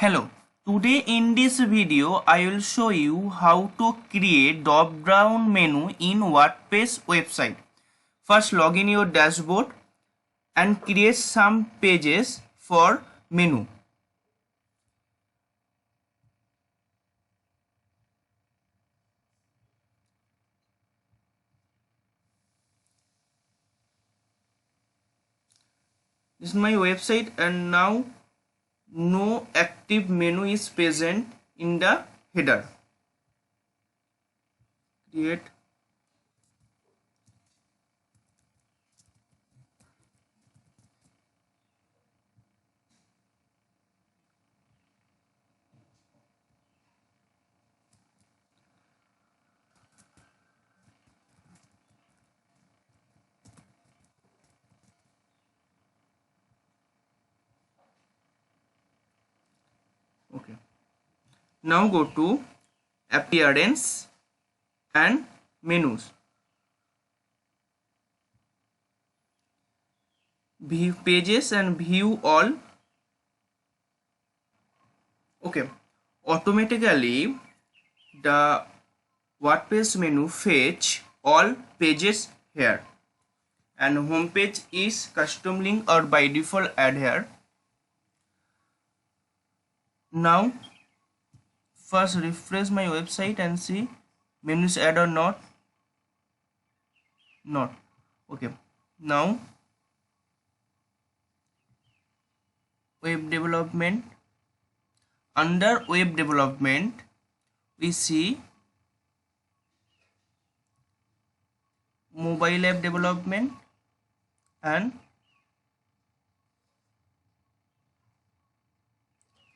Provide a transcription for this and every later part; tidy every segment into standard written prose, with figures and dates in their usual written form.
Hello, today in this video I will show you how to create drop down menu in WordPress website. First log in your dashboard and create some pages for menu. This is my website and now no active menu is present in the header. Create okay. Now go to appearance and menus. View pages and view all. Okay, automatically the WordPress menu fetch all pages here, and home page is custom link or by default add here. Now first refresh my website and see menus add or not. Okay, now web development. Under web development we see mobile app development and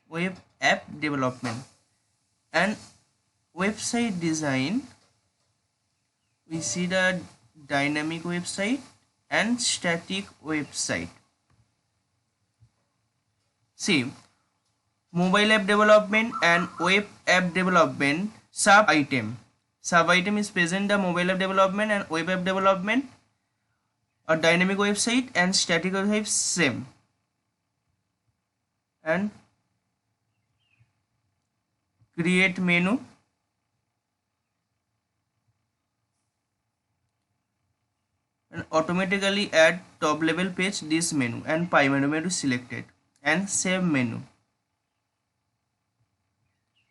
web app development, and website design we see the dynamic website and static website. See, mobile app development and web app development sub item is present the mobile app development and web app development. A dynamic website and static website same, and create menu and automatically add top level page this menu and pie menu selected and save menu.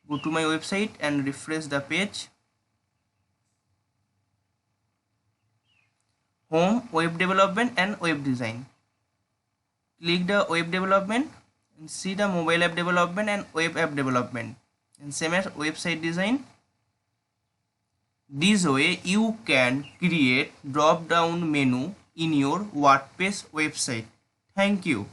Go to my website and refresh the page. Home, web development and web design. Click the web development and see the mobile app development and web app development, and same as website design. This way you can create drop down menu in your WordPress website. Thank you.